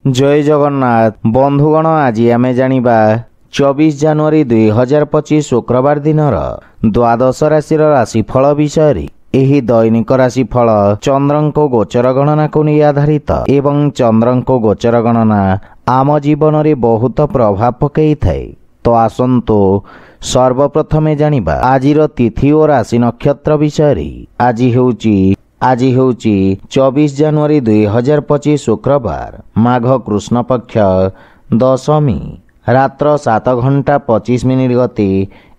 जय जगन्नाथ बंधुगण आज आम जानिबा 24 जनवरी 2025 शुक्रवार दिन द्वादश राशि राशिफल विषय। एही दैनिक राशिफल चंद्रंको गोचर गणना को नहीं आधारित एवं चंद्रंको गोचर गणना आम जीवन में बहुत प्रभाव पकई थाए। तो आसंतु सर्वप्रथमे जानिबा आजिर तिथि और राशि नक्षत्र विषय। आज हेउची 24 जनवरी 2025 शुक्रवार माघ कृष्ण पक्ष दशमी रात्र 7 घंटा 25 मिनिट गति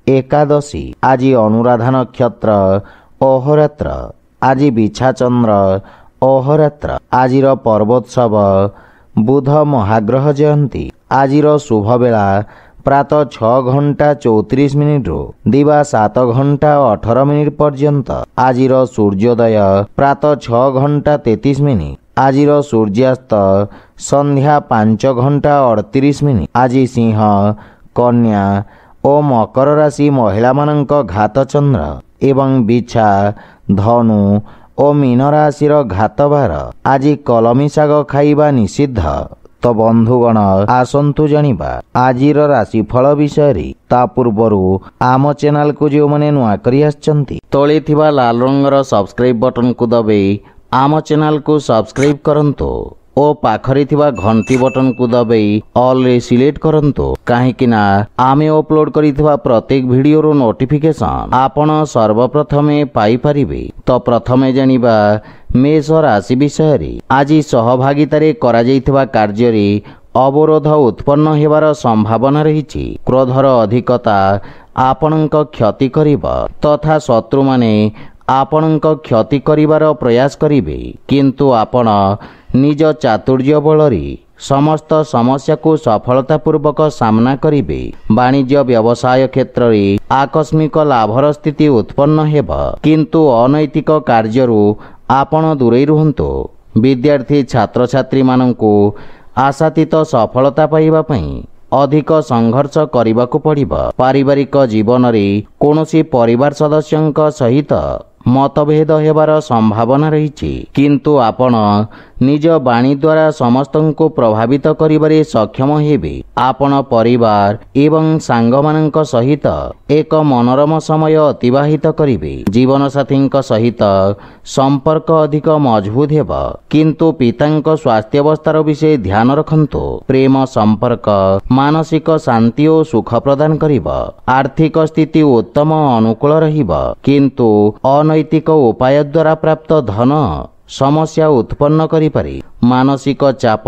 एकादशी। आज अनुराधा नक्षत्र अहोरात्र। आज बिछा चंद्र अहोरात्र। आजिर पर्वोत्सव बुध महाग्रह जयंती। आजिर शुभ बेला प्रातः 6 घंटा 34 मिनिट दिवा 7 घंटा 18 मिनिट पर्यंत। आजिर सूर्योदय प्रातः 6 घंटा 33 मिनिट। आजिर सूर्यास्त संध्या 5 घंटा 38 मिनिट। आज सिंह कन्या और मकर राशि महिला मानक घात चंद्र एवं बिछा धनु और मीन राशि घात बार। आज कलमी शाग खाइबा निषिद्ध। तो बंधुगण आसंतु जानिबा आजिर राशिफल विषय। ता पूर्वरु आम चैनल को जो माने नुआ करी आछंती तळे थिबा लाल रंगर सब्सक्राइब बटन को दबाई आम चैनल को सब्सक्राइब करंतो और पाखरे थिबा घंटी बटन को दबाई ऑल रे सिलेक्ट करंतो काहेकि ना आमे अपलोड करिथिबा प्रत्येक वीडियो रो नोटिफिकेशन आपण सर्वप्रथमे पाई परिबे। तो प्रथमे जानिबा मेष राशि विषय। आज सहभागितारे करा जाइथिबा कार्य रे अवरोध उत्पन्न हेबार संभावना रहिछि। क्रोधर अधिकता आपणक क्षति करिबा तथा शत्रु माने आपणक क्षति करिवार प्रयास करिवे किंतु आपण निज चातुर्य बलरी समस्त समस्या को सफलता पूर्वक सामना करिवे। वाणिज्य व्यवसाय क्षेत्र रे आकस्मिक लाभर स्थिति उत्पन्न हेबा किंतु अनैतिक कार्यरू आपण दूरे रुहंतो। विद्यार्थी छात्र छात्री माननकु आशातीत सफलता पाइबा पई अधिक संघर्ष करबाकू पड़िबा। पारिवारिक जीवन रे कोनोसी परिवार सदस्यंक सहित मतभेद हेबार संभावना रही किंतु आपण निज वाणी द्वारा समस्त को प्रभावित करिबारे सक्षम हेबे। आपण परिवार एवं सांगमानंक सहित एक मनोरम समय अतिबाहित करिवे। जीवन साथी सहित संपर्क अधिक मजबूत हेबा किंतु पितांक स्वास्थ्य अवस्थार विषय ध्यान रखंतु। प्रेम संपर्क मानसिक शांति और सुख प्रदान करिबा। आर्थिक स्थिति उत्तम अनुकूल रहिबा किंतु अनैतिक उपाय द्वारा प्राप्त धन समस्या उत्पन्न करि पारे। मानसिक चाप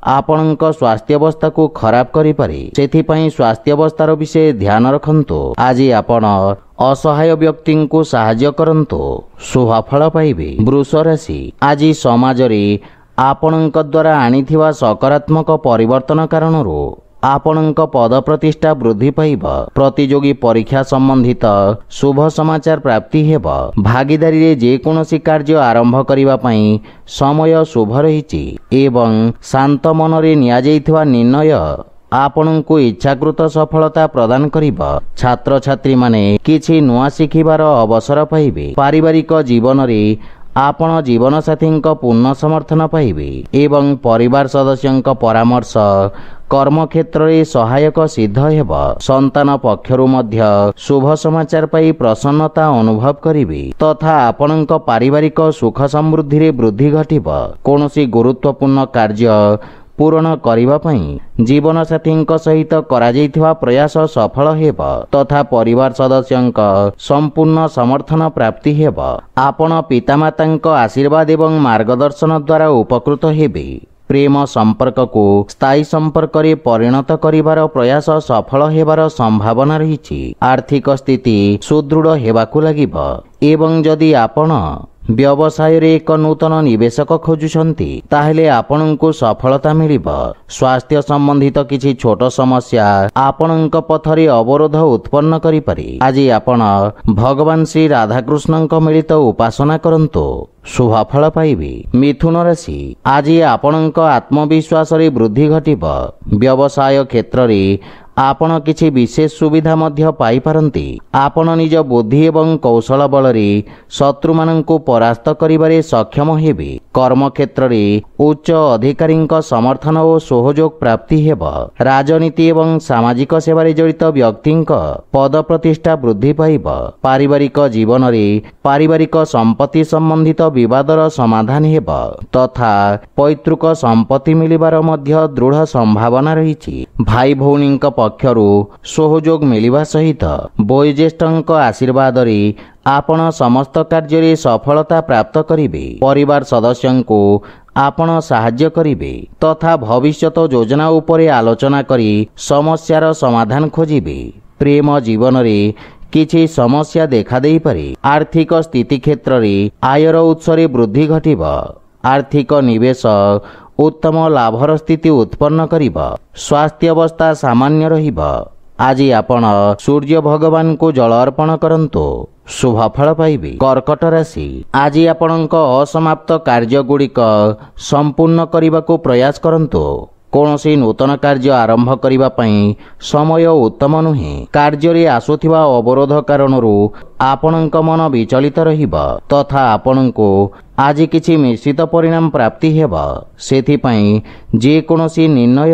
आपणक स्वास्थ्य अवस्था को खराब करि पारे सेथि पई स्वास्थ्य अवस्थार विषय ध्यान रखंतु। आज आपण असहाय व्यक्ति को सहाय्य करंतु शुभ फल पाइबे। वृष राशि। आज समाज रे आपणक द्वारा आनिथिबा सकारात्मक परिवर्तन कारणरू आपणक पद प्रतिष्ठा वृद्धि पाइब। प्रतियोगी परीक्षा संबंधित शुभ समाचार प्राप्ति हेब। भागीदारी रे जे कोनोसी कार्य आरंभ करिबा पई समय शुभ रहिछि एवं शांत मन रे निया जाइथिबा निर्णय आपणको इच्छाकृत सफलता प्रदान करिब। छात्र छात्री माने किछि नुआ शिखिबार अवसर पाइबे। पारिवारिक जीवन रे आपण जीवन साथी पूर्ण समर्थन पाइबे एवं परिवार सदस्यंक परामर्श कर्म क्षेत्र रे सहायक सिद्ध हेब। संतान पक्षरु मध्य शुभ समाचार पाई प्रसन्नता अनुभव करिवे तथा आपणक पारिवारिक सुख समृद्धि रे वृद्धि घटिब। कोनोसी गुरुत्वपूर्ण कार्य पूर्ण करिबा पई जीवन साथी सहित करा जाइथिबा प्रयास सफल हेब तथा परिवार सदस्यंक संपूर्ण समर्थन प्राप्ति हेब। आपण पितामातांक आशीर्वाद एवं मार्गदर्शन द्वारा उपकृत हेबे। प्रेम संपर्क को स्थायी संपर्क रे परिणत करिवार प्रयास सफल हेबार संभावना रहिछि। आर्थिक स्थिति सुदृढ़ हेबाकू लागिब एवं जदि आपण व्यवसाय रे एक नूतन निवेशक खोजुछंती ताहेले आपनंकु सफलता मिलिब। स्वास्थ्य संबंधित किछि छोट समस्या आपनंक पथरे अवरोध उत्पन्न करि पारे। आज आपण भगवान श्री राधाकृष्णंक मिलित उपासना करंतो शुभ फल पाइबे। मिथुन राशि। आज आपनंक आत्मविश्वास रे वृद्धि घटिब। व्यवसाय क्षेत्र रे ଆପଣ କିଛି ବିଶେଷ ସୁବିଧା ମଧ୍ୟ ପାଇପାରନ୍ତି। ଆପଣ ନିଜ ବୁଦ୍ଧି ଏବଂ କୌଶଳ ବଳରେ ଶତ୍ରୁମାନଙ୍କୁ ପରାସ୍ତ କରିବାରେ ସକ୍ଷମ ହେବେ। କର୍ମକ୍ଷେତ୍ରରେ ଉଚ୍ଚ ଅଧିକାରୀଙ୍କ ସମର୍ଥନ ଓ ସହଯୋଗ ପ୍ରାପ୍ତି ହେବ। ରାଜନୀତି ଏବଂ ସାମାଜିକ ସେବାରେ ଜଡ଼ିତ ବ୍ୟକ୍ତିଙ୍କ ପଦ ପ୍ରତିଷ୍ଠା ବୃଦ୍ଧି ପାଇବ। ପାରିବାରିକ ଜୀବନରେ ପାରିବାରିକ ସମ୍ପତ୍ତି ସମ୍ବନ୍ଧିତ ବିବାଦର ସମାଧାନ ହେବ ତଥା ପୈତୃକ ସମ୍ପତ୍ତି ମିଳିବାର ମଧ୍ୟ ଦୃଢ଼ ସମ୍ଭାବନା ରହିଛି। ଭାଇ ଭଉଣୀଙ୍କ ପକ୍ଷରୁ ସହଯୋଗ ମିଳିବା ସହିତ ବୟୋଜ୍ୟେଷ୍ଠଙ୍କ ଆଶୀର୍ବାଦରେ ଆପଣ ସମସ୍ତ କାର୍ଯ୍ୟରେ ସଫଳତା ପ୍ରାପ୍ତ କରିବେ। ପରିବାର ସଦସ୍ୟଙ୍କୁ ଆପଣ ସାହାଯ୍ୟ କରିବେ ତଥା ଭବିଷ୍ୟତ ଯୋଜନା ଉପରେ ଆଲୋଚନା କରି ସମସ୍ୟାର ସମାଧାନ ଖୋଜିବେ। ପ୍ରେମ ଜୀବନରେ କିଛି ସମସ୍ୟା ଦେଖାଦେଇପାରେ। ଆର୍ଥିକ ସ୍ଥିତି କ୍ଷେତ୍ରରେ ଆୟର ଉତ୍ସରେ ବୃଦ୍ଧି ଘଟିବ। ଆର୍ଥିକ ନିବେଶ ଉତ୍ତମ ଲାଭର ସ୍ଥିତି ଉତ୍ପନ୍ନ କରିବ। ସ୍ୱାସ୍ଥ୍ୟ ଅବସ୍ଥା ସାମାନ୍ୟ ରହିବ। ଆଜି ଆପଣ ସୂର୍ଯ୍ୟ ଭଗବାନଙ୍କୁ ଜଳ ଅର୍ପଣ କରନ୍ତୁ, ଶୁଭ ଫଳ ପାଇବେ। କର୍କଟ ରାଶି, ଆଜି ଆପଣଙ୍କ ଅସମାପ୍ତ କାର୍ଯ୍ୟଗୁଡ଼ିକ ସମ୍ପୂର୍ଣ୍ଣ କରିବାକୁ ପ୍ରୟାସ କରନ୍ତୁ। କୌଣସି ନୂତନ କାର୍ଯ୍ୟ ଆରମ୍ଭ କରିବା ପାଇଁ ସମୟ ଉତ୍ତମ ନୁହେଁ। କାର୍ଯ୍ୟରେ ଆସୁଥିବା ଅବରୋଧ କାରଣରୁ ଆପଣଙ୍କ ମନ ବିଚଳିତ ରହିବ ତଥା ଆପଣଙ୍କୁ ଆଜି କିଛି ମିଶ୍ରିତ ପରିଣାମ ପ୍ରାପ୍ତି ହେବ। ସେଥିପାଇଁ ଯେକୌଣସି ନିର୍ଣ୍ଣୟ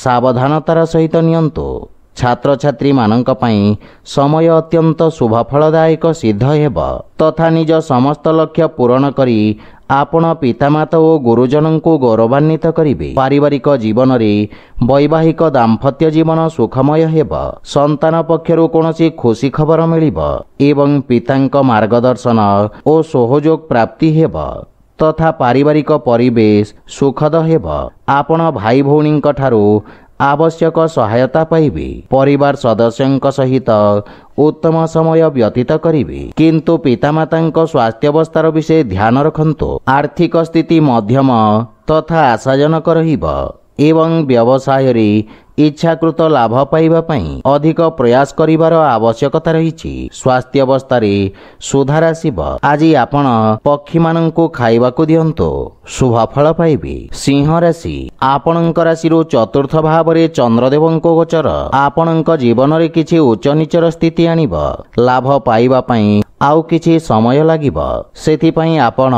ସାବଧାନତାର ସହିତ ନିଅନ୍ତୁ। ଛାତ୍ରଛାତ୍ରୀମାନଙ୍କ ପାଇଁ ସମୟ ଅତ୍ୟନ୍ତ ଶୁଭଫଳଦାୟକ ସିଦ୍ଧ ହେବ ତଥା ନିଜ ସମସ୍ତ ଲକ୍ଷ୍ୟ ପୂରଣ କରି ଆପଣ ପିତାମାତା ଓ ଗୁରୁଜନଙ୍କୁ ଗୌରବାନ୍ୱିତ କରିବେ। ପାରିବାରିକ ଜୀବନରେ ବୈବାହିକ ଦାମ୍ପତ୍ୟ ଜୀବନ ସୁଖମୟ ହେବ। ସନ୍ତାନ ପକ୍ଷରୁ କୌଣସି ଖୁସି ଖବର ମିଳିବ ଏବଂ ପିତାଙ୍କ ମାର୍ଗଦର୍ଶନ ଓ ସହଯୋଗ ପ୍ରାପ୍ତି ହେବ ତଥା ପାରିବାରିକ ପରିବେଶ ସୁଖଦ ହେବ। ଆପଣ ଭାଇ ଭଉଣୀଙ୍କ ଠାରୁ ଆବଶ୍ୟକ ସହାୟତା ପାଇବେ। ପରିବାର ସଦସ୍ୟଙ୍କ ସହିତ ଉତ୍ତମ ସମୟ ବ୍ୟତୀତ କରିବେ କିନ୍ତୁ ପିତାମାତାଙ୍କ ସ୍ୱାସ୍ଥ୍ୟାବସ୍ଥାର ବିଷୟ ଧ୍ୟାନ ରଖନ୍ତୁ। ଆର୍ଥିକ ସ୍ଥିତି ମଧ୍ୟମ ତଥା ଆଶାଜନକ ରହିବ ଏବଂ ବ୍ୟବସାୟରେ ଇଚ୍ଛାକୃତ ଲାଭ ପାଇବା ପାଇଁ ଅଧିକ ପ୍ରୟାସ କରିବାର ଆବଶ୍ୟକତା ରହିଛି। ସ୍ୱାସ୍ଥ୍ୟ ଅବସ୍ଥାରେ ସୁଧାର ଆସିବ। ଆଜି ଆପଣ ପକ୍ଷୀମାନଙ୍କୁ ଖାଇବାକୁ ଦିଅନ୍ତୁ, ଶୁଭ ଫଳ ପାଇବେ। ସିଂହ ରାଶି, ଆପଣଙ୍କ ରାଶିରୁ ଚତୁର୍ଥ ଭାବରେ ଚନ୍ଦ୍ରଦେବଙ୍କ ଗୋଚର ଆପଣଙ୍କ ଜୀବନରେ କିଛି ଉଚ୍ଚ ନିଚର ସ୍ଥିତି ଆଣିବ। ଲାଭ ପାଇବା ପାଇଁ ଆଉ କିଛି ସମୟ ଲାଗିବ। ସେଥିପାଇଁ ଆପଣ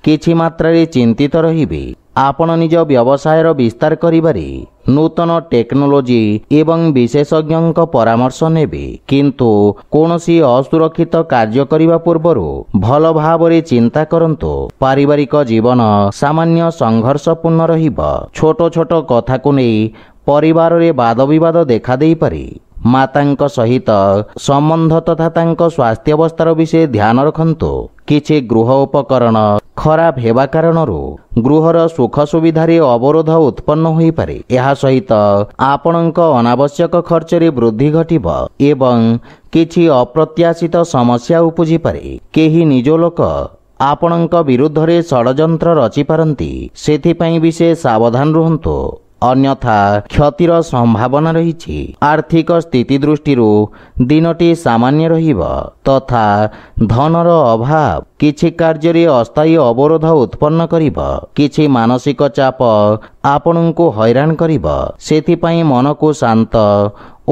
କିଛି ମାତ୍ରାରେ ଚିନ୍ତିତ ରହିବେ। ଆପଣ ନିଜ ବ୍ୟବସାୟର ବିସ୍ତାର କରିବାରେ ନୂତନ ଟେକ୍ନୋଲୋଜି ଏବଂ ବିଶେଷଜ୍ଞଙ୍କ ପରାମର୍ଶ ନେବେ କିନ୍ତୁ କୌଣସି ଅସୁରକ୍ଷିତ କାର୍ଯ୍ୟ କରିବା ପୂର୍ବରୁ ଭଲ ଭାବରେ ଚିନ୍ତା କରନ୍ତୁ। ପାରିବାରିକ ଜୀବନ ସାମାନ୍ୟ ସଂଘର୍ଷପୂର୍ଣ୍ଣ ରହିବ। ଛୋଟ ଛୋଟ କଥାକୁ ନେଇ ପରିବାରରେ ବାଦବିବାଦ ଦେଖାଦେଇପାରେ। ମାତାଙ୍କ ସହିତ ସମ୍ବନ୍ଧ ତଥା ତାଙ୍କ ସ୍ୱାସ୍ଥ୍ୟାବସ୍ଥାର ବିଷୟ ଧ୍ୟାନ ରଖନ୍ତୁ। କିଛି ଗୃହ ଉପକରଣ ଖରାପ ହେବା କାରଣରୁ ଗୃହର ସୁଖ ସୁବିଧାରେ ଅବରୋଧ ଉତ୍ପନ୍ନ ହୋଇପାରେ। ଏହା ସହିତ ଆପଣଙ୍କ ଅନାବଶ୍ୟକ ଖର୍ଚ୍ଚରେ ବୃଦ୍ଧି ଘଟିବ ଏବଂ କିଛି ଅପ୍ରତ୍ୟାଶିତ ସମସ୍ୟା ଉପୁଜିପାରେ। କେହି ନିଜ ଲୋକ ଆପଣଙ୍କ ବିରୁଦ୍ଧରେ ଷଡ଼ଯନ୍ତ୍ର ରଚିପାରନ୍ତି। ସେଥିପାଇଁ ବିଶେଷ ସାବଧାନ ରୁହନ୍ତୁ ଅନ୍ୟଥା କ୍ଷତିର ସମ୍ଭାବନା ରହିଛି। ଆର୍ଥିକ ସ୍ଥିତି ଦୃଷ୍ଟିରୁ ଦିନଟି ସାମାନ୍ୟ ରହିବ ତଥା ଧନର ଅଭାବ କିଛି କାର୍ଯ୍ୟରେ ଅସ୍ଥାୟୀ ଅବରୋଧ ଉତ୍ପନ୍ନ କରିବ। କିଛି ମାନସିକ ଚାପ ଆପଣଙ୍କୁ ହଇରାଣ କରିବ। ସେଥିପାଇଁ ମନକୁ ଶାନ୍ତ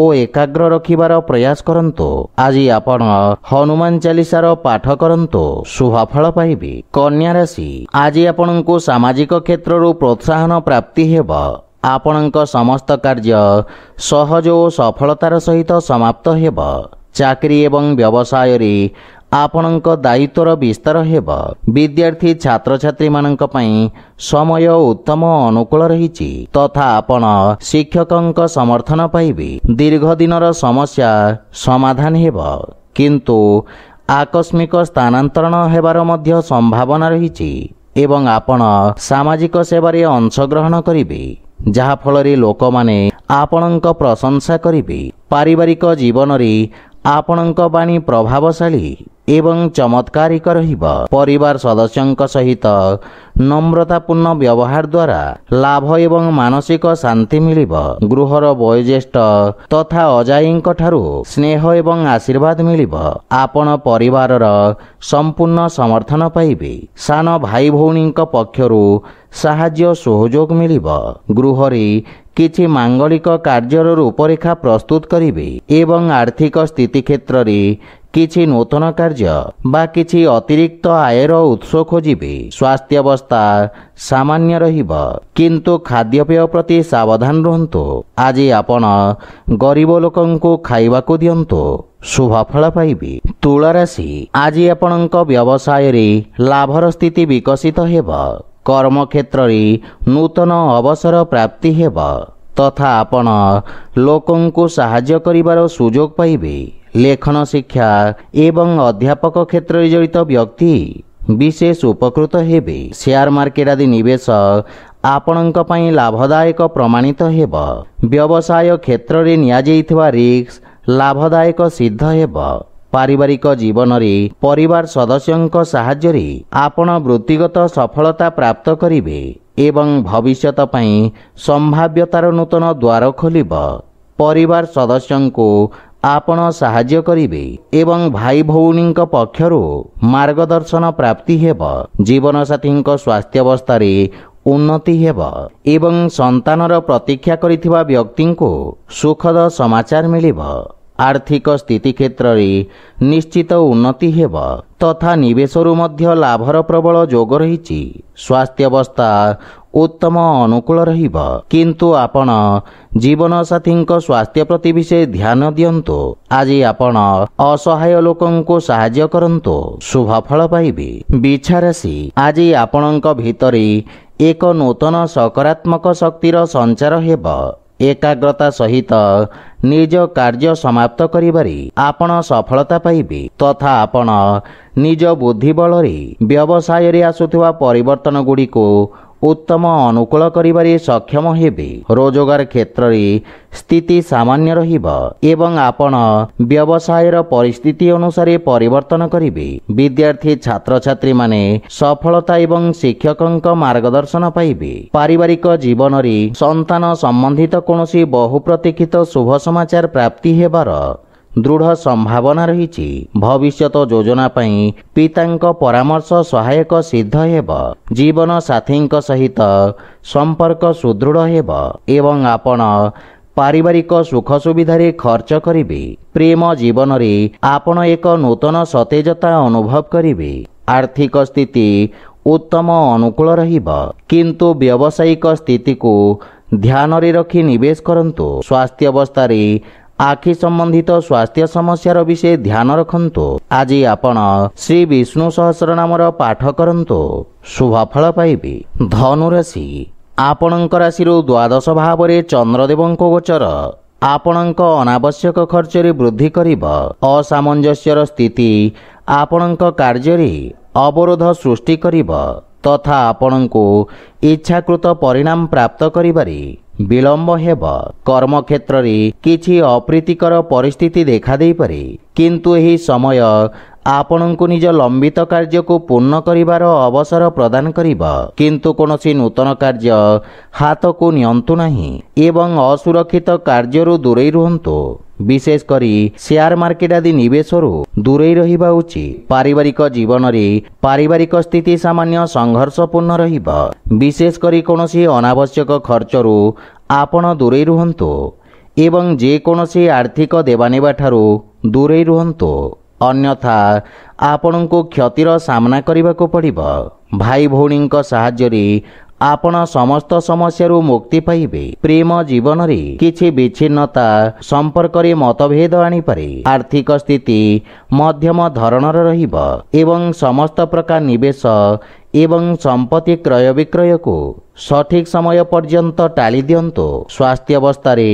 ଓ ଏକାଗ୍ର ରଖିବାର ପ୍ରୟାସ କରନ୍ତୁ। ଆଜି ଆପଣ ହନୁମାନ ଚାଲିସାର ପାଠ କରନ୍ତୁ, ଶୁଭ ଫଳ ପାଇବେ। କନ୍ୟା ରାଶି, ଆଜି ଆପଣଙ୍କୁ ସାମାଜିକ କ୍ଷେତ୍ରରୁ ପ୍ରୋତ୍ସାହନ ପ୍ରାପ୍ତି ହେବ। ଆପଣଙ୍କ ସମସ୍ତ କାର୍ଯ୍ୟ ସହଜ ଓ ସଫଳତାର ସହିତ ସମାପ୍ତ ହେବ। ଚାକିରି ଏବଂ ବ୍ୟବସାୟରେ ଆପଣଙ୍କ ଦାୟିତ୍ୱର ବିସ୍ତାର ହେବ। ବିଦ୍ୟାର୍ଥୀ ଛାତ୍ରଛାତ୍ରୀମାନଙ୍କ ପାଇଁ ସମୟ ଉତ୍ତମ ଅନୁକୂଳ ରହିଛି ତଥା ଆପଣ ଶିକ୍ଷକଙ୍କ ସମର୍ଥନ ପାଇବେ। ଦୀର୍ଘ ଦିନର ସମସ୍ୟା ସମାଧାନ ହେବ କିନ୍ତୁ ଆକସ୍ମିକ ସ୍ଥାନାନ୍ତରଣ ହେବାର ମଧ୍ୟ ସମ୍ଭାବନା ରହିଛି ଏବଂ ଆପଣ ସାମାଜିକ ସେବାରେ ଅଂଶଗ୍ରହଣ କରିବେ ଯାହାଫଳରେ ଲୋକମାନେ ଆପଣଙ୍କ ପ୍ରଶଂସା କରିବେ। ପାରିବାରିକ ଜୀବନରେ ଆପଣଙ୍କ ବାଣୀ ପ୍ରଭାବଶାଳୀ ଏବଂ ଚମତ୍କାରିକ ରହିବ। ପରିବାର ସଦସ୍ୟଙ୍କ ସହିତ নম্রতাপূর্ণ ବ୍ୟବହାର ଦ୍ୱାରା ଲାଭ ଏବଂ ମାନସିକ ଶାନ୍ତି ମିଳିବ। ଗୃହର ବୟୋଜ୍ୟେଷ୍ଠ ତଥା ଅଜାୟୀଙ୍କ ଠାରୁ ସ୍ନେହ ଏବଂ ଆଶୀର୍ବାଦ ମିଳିବ। ଆପଣ ପରିବାରର ସମ୍ପୂର୍ଣ୍ଣ ସମର୍ଥନ ପାଇବେ। ସାନ ଭାଇ ଭଉଣୀଙ୍କ ପକ୍ଷରୁ ସାହାଯ୍ୟ ସହଯୋଗ ମିଳିବ। ଗୃହରେ କିଛି ମାଙ୍ଗଳିକ କାର୍ଯ୍ୟର ରୂପରେଖା ପ୍ରସ୍ତୁତ କରିବେ ଏବଂ ଆର୍ଥିକ ସ୍ଥିତି କ୍ଷେତ୍ରରେ କିଛି ନୂତନ କାର୍ଯ୍ୟ ବା କିଛି ଅତିରିକ୍ତ ଆୟର ଉତ୍ସ ଖୋଜିବେ। ସ୍ୱାସ୍ଥ୍ୟାବସ୍ଥା ସାମାନ୍ୟ ରହିବ, କିନ୍ତୁ ଖାଦ୍ୟପେୟ ପ୍ରତି ସାବଧାନ ରୁହନ୍ତୁ। ଆଜି ଆପଣ ଗରିବ ଲୋକଙ୍କୁ ଖାଇବାକୁ ଦିଅନ୍ତୁ, ଶୁଭ ଫଳ ପାଇବେ। ତୁଳା ରାଶି, ଆଜି ଆପଣଙ୍କ ବ୍ୟବସାୟରେ ଲାଭର ସ୍ଥିତି ବିକଶିତ ହେବ। କର୍ମକ୍ଷେତ୍ରରେ ନୂତନ ଅବସର ପ୍ରାପ୍ତି ହେବ ତଥା ଆପଣ ଲୋକଙ୍କୁ ସାହାଯ୍ୟ କରିବାର ସୁଯୋଗ ପାଇବେ। ଲେଖନ ଶିକ୍ଷା ଏବଂ ଅଧ୍ୟାପକ କ୍ଷେତ୍ରରେ ଜଡ଼ିତ ବ୍ୟକ୍ତି ବିଶେଷ ଉପକୃତ ହେବେ। ସେୟାର ମାର୍କେଟ ଆଦି ନିବେଶ ଆପଣଙ୍କ ପାଇଁ ଲାଭଦାୟକ ପ୍ରମାଣିତ ହେବ। ବ୍ୟବସାୟ କ୍ଷେତ୍ରରେ ନିଆଯାଇଥିବା ରିସ୍କ ଲାଭଦାୟକ ସିଦ୍ଧ ହେବ। ପାରିବାରିକ ଜୀବନରେ ପରିବାର ସଦସ୍ୟଙ୍କ ସାହାଯ୍ୟରେ ଆପଣ ବୃତ୍ତିଗତ ସଫଳତା ପ୍ରାପ୍ତ କରିବେ ଏବଂ ଭବିଷ୍ୟତ ପାଇଁ ସମ୍ଭାବ୍ୟତାର ନୂତନ ଦ୍ୱାର ଖୋଲିବ। ପରିବାର ସଦସ୍ୟଙ୍କୁ ଆପଣ ସାହାଯ୍ୟ କରିବେ ଏବଂ ଭାଇ ଭଉଣୀଙ୍କ ପକ୍ଷରୁ ମାର୍ଗଦର୍ଶନ ପ୍ରାପ୍ତି ହେବ। ଜୀବନସାଥୀଙ୍କ ସ୍ୱାସ୍ଥ୍ୟାବସ୍ଥାରେ ଉନ୍ନତି ହେବ ଏବଂ ସନ୍ତାନର ପ୍ରତୀକ୍ଷା କରିଥିବା ବ୍ୟକ୍ତିଙ୍କୁ ସୁଖଦ ସମାଚାର ମିଳିବ। ଆର୍ଥିକ ସ୍ଥିତି କ୍ଷେତ୍ରରେ ନିଶ୍ଚିତ ଉନ୍ନତି ହେବ ତଥା ନିବେଶରୁ ମଧ୍ୟ ଲାଭର ପ୍ରବଳ ଯୋଗ ରହିଛି। ସ୍ୱାସ୍ଥ୍ୟାବସ୍ଥା ଉତ୍ତମ ଅନୁକୂଳ ରହିବ, କିନ୍ତୁ ଆପଣ ଜୀବନସାଥୀଙ୍କ ସ୍ୱାସ୍ଥ୍ୟ ପ୍ରତି ବିଶେଷ ଧ୍ୟାନ ଦିଅନ୍ତୁ। ଆଜି ଆପଣ ଅସହାୟ ଲୋକଙ୍କୁ ସାହାଯ୍ୟ କରନ୍ତୁ, ଶୁଭ ଫଳ ପାଇବେ। ବିଛା ରାଶି, ଆଜି ଆପଣଙ୍କ ଭିତରେ ଏକ ନୂତନ ସକାରାତ୍ମକ ଶକ୍ତିର ସଞ୍ଚାର ହେବ। ଏକାଗ୍ରତା ସହିତ ନିଜ କାର୍ଯ୍ୟ ସମାପ୍ତ କରିବାରେ ଆପଣ ସଫଳତା ପାଇବେ ତଥା ଆପଣ ନିଜ ବୁଦ୍ଧି ବଳରେ ବ୍ୟବସାୟରେ ଆସୁଥିବା ପରିବର୍ତ୍ତନ ଗୁଡ଼ିକୁ ଉତ୍ତମ ଅନୁକୂଳ କରିବାରେ ସକ୍ଷମ ହେବେ। ରୋଜଗାର କ୍ଷେତ୍ରରେ ସ୍ଥିତି ସାମାନ୍ୟ ରହିବ ଏବଂ ଆପଣ ବ୍ୟବସାୟର ପରିସ୍ଥିତି ଅନୁସାରେ ପରିବର୍ତ୍ତନ କରିବେ। ବିଦ୍ୟାର୍ଥୀ ଛାତ୍ରଛାତ୍ରୀମାନେ ସଫଳତା ଏବଂ ଶିକ୍ଷକଙ୍କ ମାର୍ଗଦର୍ଶନ ପାଇବେ। ପାରିବାରିକ ଜୀବନରେ ସନ୍ତାନ ସମ୍ବନ୍ଧିତ କୌଣସି ବହୁ ପ୍ରତୀକ୍ଷିତ ଶୁଭ ସମାଚାର ପ୍ରାପ୍ତି ହେବାର ଦୃଢ଼ ସମ୍ଭାବନା ରହିଛି। ଭବିଷ୍ୟତ ଯୋଜନା ପାଇଁ ପିତାଙ୍କ ପରାମର୍ଶ ସହାୟକ ସିଦ୍ଧ ହେବ। ଜୀବନ ସାଥୀଙ୍କ ସହିତ ସମ୍ପର୍କ ସୁଦୃଢ଼ ହେବ ଏବଂ ଆପଣ ପାରିବାରିକ ସୁଖ ସୁବିଧାରେ ଖର୍ଚ୍ଚ କରିବେ। ପ୍ରେମ ଜୀବନରେ ଆପଣ ଏକ ନୂତନ ସତେଜତା ଅନୁଭବ କରିବେ। ଆର୍ଥିକ ସ୍ଥିତି ଉତ୍ତମ ଅନୁକୂଳ ରହିବ, କିନ୍ତୁ ବ୍ୟବସାୟିକ ସ୍ଥିତିକୁ ଧ୍ୟାନରେ ରଖି ନିବେଶ କରନ୍ତୁ। ସ୍ୱାସ୍ଥ୍ୟାବସ୍ଥାରେ ଆଖି ସମ୍ବନ୍ଧିତ ସ୍ୱାସ୍ଥ୍ୟ ସମସ୍ୟାର ବିଷୟ ଧ୍ୟାନ ରଖନ୍ତୁ। ଆଜି ଆପଣ ଶ୍ରୀ ବିଷ୍ଣୁ ସହସ୍ରନାମର ପାଠ କରନ୍ତୁ, ଶୁଭ ଫଳ ପାଇବେ। ଧନୁରାଶି, ଆପଣଙ୍କ ରାଶିରୁ ଦ୍ୱାଦଶ ଭାବରେ ଚନ୍ଦ୍ରଦେବଙ୍କ ଗୋଚର ଆପଣଙ୍କ ଅନାବଶ୍ୟକ ଖର୍ଚ୍ଚରେ ବୃଦ୍ଧି କରିବ। ଅସାମଞ୍ଜସ୍ୟର ସ୍ଥିତି ଆପଣଙ୍କ କାର୍ଯ୍ୟରେ ଅବରୋଧ ସୃଷ୍ଟି କରିବ ତଥା ଆପଣଙ୍କୁ ଇଚ୍ଛାକୃତ ପରିଣାମ ପ୍ରାପ୍ତ କରିବାରେ ବିଳମ୍ବ ହେବ। କର୍ମକ୍ଷେତ୍ରରେ କିଛି ଅପ୍ରୀତିକର ପରିସ୍ଥିତି ଦେଖାଦେଇପାରେ, କିନ୍ତୁ ଏହି ସମୟ ଆପଣଙ୍କୁ ନିଜ ଲମ୍ବିତ କାର୍ଯ୍ୟକୁ ପୂର୍ଣ୍ଣ କରିବାର ଅବସର ପ୍ରଦାନ କରିବ। କିନ୍ତୁ କୌଣସି ନୂତନ କାର୍ଯ୍ୟ ହାତକୁ ନିଅନ୍ତୁ ନାହିଁ ଏବଂ ଅସୁରକ୍ଷିତ କାର୍ଯ୍ୟରୁ ଦୂରେଇ ରୁହନ୍ତୁ। ବିଶେଷ କରି ସେୟାର ମାର୍କେଟ ଆଦି ନିବେଶରୁ ଦୂରେଇ ରହିବା ଉଚିତ। ପାରିବାରିକ ଜୀବନରେ ପାରିବାରିକ ସ୍ଥିତି ସାମାନ୍ୟ ସଂଘର୍ଷପୂର୍ଣ୍ଣ ରହିବ। ବିଶେଷ କରି କୌଣସି ଅନାବଶ୍ୟକ ଖର୍ଚ୍ଚରୁ ଆପଣ ଦୂରେଇ ରୁହନ୍ତୁ ଏବଂ ଯେକୌଣସି ଆର୍ଥିକ ଦେବାନେବା ଠାରୁ ଦୂରେଇ ରୁହନ୍ତୁ, ଅନ୍ୟଥା ଆପଣଙ୍କୁ କ୍ଷତିର ସାମ୍ନା କରିବାକୁ ପଡ଼ିବ। ଭାଇ ଭଉଣୀଙ୍କ ସାହାଯ୍ୟରେ ଆପଣ ସମସ୍ତ ସମସ୍ୟାରୁ ମୁକ୍ତି ପାଇବେ। ପ୍ରେମ ଜୀବନରେ କିଛି ବିଚ୍ଛିନ୍ନତା ସମ୍ପର୍କରେ ମତଭେଦ ଆଣିପାରେ। ଆର୍ଥିକ ସ୍ଥିତି ମଧ୍ୟମ ଧରଣର ରହିବ ଏବଂ ସମସ୍ତ ପ୍ରକାର ନିବେଶ ଏବଂ ସମ୍ପତ୍ତି କ୍ରୟ ବିକ୍ରୟକୁ ସଠିକ ସମୟ ପର୍ଯ୍ୟନ୍ତ ଟାଳି ଦିଅନ୍ତୁ। ସ୍ୱାସ୍ଥ୍ୟାବସ୍ଥାରେ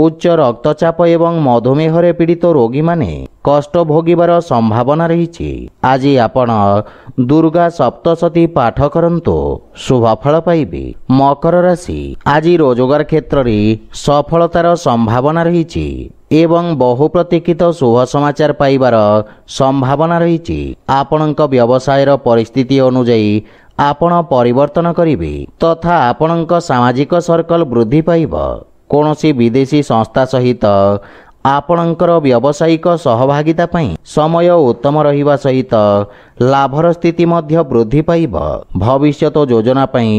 ଉଚ୍ଚ ରକ୍ତଚାପ ଏବଂ ମଧୁମେହରେ ପୀଡ଼ିତ ରୋଗୀମାନେ କଷ୍ଟ ଭୋଗିବାର ସମ୍ଭାବନା ରହିଛି। ଆଜି ଆପଣ ଦୁର୍ଗା ସପ୍ତଶତୀ ପାଠ କରନ୍ତୁ, ଶୁଭ ଫଳ ପାଇବେ। ମକର ରାଶି, ଆଜି ରୋଜଗାର କ୍ଷେତ୍ରରେ ସଫଳତାର ସମ୍ଭାବନା ରହିଛି ଏବଂ ବହୁ ପ୍ରତୀକ୍ଷିତ ଶୁଭ ସମାଚାର ପାଇବାର ସମ୍ଭାବନା ରହିଛି। ଆପଣଙ୍କ ବ୍ୟବସାୟର ପରିସ୍ଥିତି ଅନୁଯାୟୀ ଆପଣ ପରିବର୍ତ୍ତନ କରିବେ ତଥା ଆପଣଙ୍କ ସାମାଜିକ ସର୍କଲ ବୃଦ୍ଧି ପାଇବ। କୌଣସି ବିଦେଶୀ ସଂସ୍ଥା ସହିତ ଆପଣଙ୍କର ବ୍ୟବସାୟିକ ସହଭାଗିତା ପାଇଁ ସମୟ ଉତ୍ତମ ରହିବା ସହିତ ଲାଭର ସ୍ଥିତି ମଧ୍ୟ ବୃଦ୍ଧି ପାଇବ। ଭବିଷ୍ୟତ ଯୋଜନା ପାଇଁ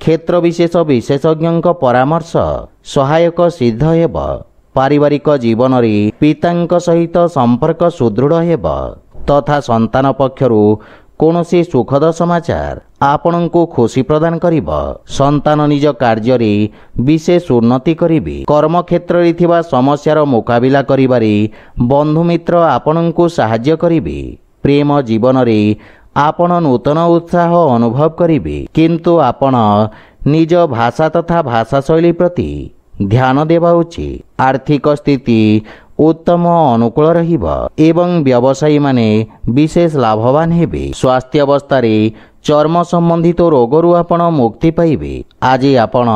क्षेत्र विशेष विशेषज्ञ परामर्श सहायक सिद्ध हेब। पारिवारिक जीवन रे पितांक सहित संपर्क सुदृढ़ हेब तथा संतान पक्षरु कौनसी सुखद समाचार आपण को खुशी प्रदान करिब। संतान निज कार्य रे विशेष उन्नति करिबे। कर्म क्षेत्र रे थिबा समस्यार मुकाबिला करिबारे बंधु मित्र आपण को सहाय्य करिबे। प्रेम जीवन रे आपण नूतन उत्साह अनुभव करिबे, किंतु आपण निज भाषा तथा भाषा शैली प्रति ध्यान देवा उचित। आर्थिक स्थिति उत्तम अनुकूल रहिब एवं व्यवसायी माने विशेष लाभवान हेबे। स्वास्थ्य अवस्था रे चर्म संबंधित रोगरु आपण मुक्ति पाइबे। आज आपण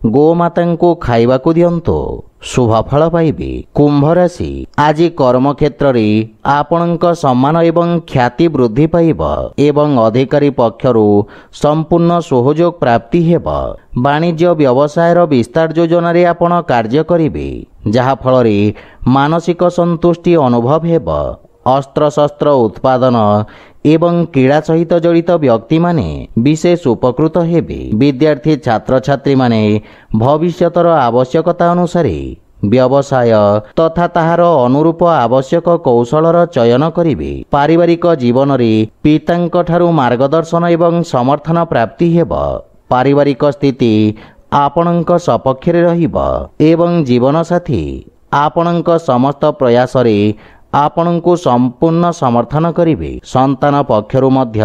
गोमाता को खाइबा को दियंतो, शुभ फल पाइबे। कुंभ राशि आज कर्म क्षेत्र रे आपणक सम्मान एवं ख्याति वृद्धि पाइब एवं अधिकारी पक्षरु संपूर्ण सहयोग प्राप्ति हेब। वाणिज्य व्यवसायर विस्तार योजना रे आपण कार्य करिबे, जहा फल रे मानसिक संतुष्टि अनुभव हेब। अस्त्र शस्त्र उत्पादन एवं क्रीड़ा सहित जड़ित व्यक्ति माने विशेष उपकृत हेबे। विद्यार्थी छात्र छात्री माने भविष्यतर आवश्यकता अनुसार व्यवसाय तथा ताहार अनुरूप आवश्यक कौशलर चयन करिबे। पारिवारिक जीवन रे पितांक ठारू मार्गदर्शन एवं समर्थन प्राप्ति हेब। पारिवारिक स्थिति आपणक सपक्ष रे रहिब एवं जीवन साथी आपणक समस्त प्रयास रे आपणको संपूर्ण समर्थन करिबे। संतान पक्षरु मध्य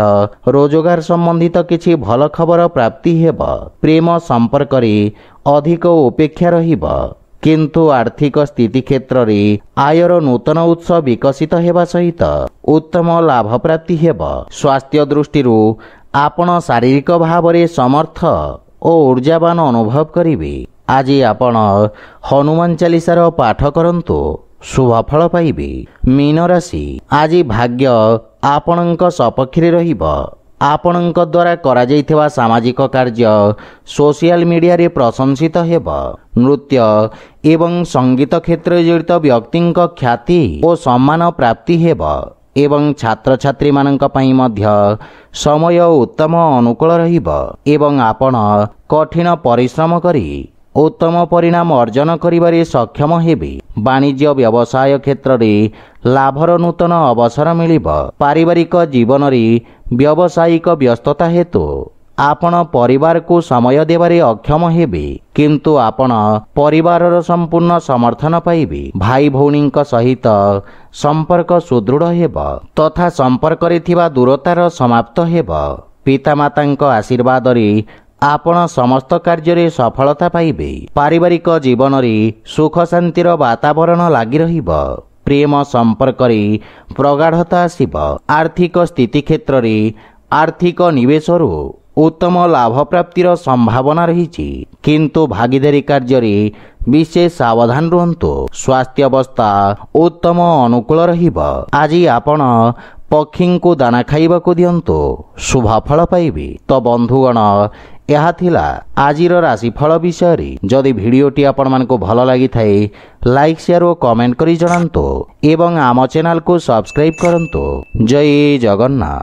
रोजगार संबंधित किछि भल खबर प्राप्ति हेब। प्रेम संपर्क रे अधिक उपेक्षा रहिब, किंतु आर्थिक स्थिति क्षेत्र रे आयर नूतन उत्स विकसित हेबा सहित उत्तम लाभ प्राप्ति हेब। स्वास्थ्य दृष्टि आपण शारीरिक भाव रे समर्थ और ऊर्जावान अनुभव करिबे। आज आपण हनुमान चालीसार पाठ करंतु, शुभ फल पाइबे। मीन राशि आज भाग्य आपणक सपक्ष रे रहिब। आपणक द्वारा करा जाइथिबा सामाजिक कार्य सोशल मीडिया रे प्रशंसित हेब। नृत्य एवं संगीत क्षेत्र जड़ित व्यक्तिंक ख्याति और सम्मान प्राप्ति हेब एवं छात्र छात्री मानक पई मध्य समय उत्तम अनुकूल रहिब एवं आपण कठिन परिश्रम करी उत्तम परिणाम अर्जन करिबारे सक्षम हेबे। वाणिज्य व्यवसाय क्षेत्र रे लाभर नूतन अवसर मिलिब। पारिवारिक जीवन रे व्यावसायिक व्यस्तता हेतु आपण परिवार को समय देबारे अक्षम हेबे, किंतु आपण परिवारर संपूर्ण समर्थन पाइबे। भाई भौणींक सहित संपर्क सुदृढ़ हेब तथा संपर्क रे थिबा दूरतार समाप्त हेब। पिता मातांक आशीर्वाद रे आपण समस्त कार्य रे सफलता पाइबे। पारिवारिक जीवन रे सुख शांतिर वातावरण लागि रहिब। प्रेम संपर्क रे प्रगाढ़ता आसिब। आर्थिक स्थिति क्षेत्र रे आर्थिक निवेश उत्तम लाभ प्राप्तिर संभावना रही, किंतु भागीदारी कार्य रे विशेष सावधान रुहंतु। स्वास्थ्य अवस्था उत्तम अनुकूल रहिब। आज आपण पक्षी को दाना खाइबा को दियंतु, शुभ फल पाइबे। तो बंधुगण, यह थिला आजिर राशिफल विषय। जदि भिडियोटी आपण मानकु भल लागि थाए लाइक शेयर और कमेंट करी जणांतु एवं आम चैनल को सब्सक्राइब करंतु। जय जगन्नाथ।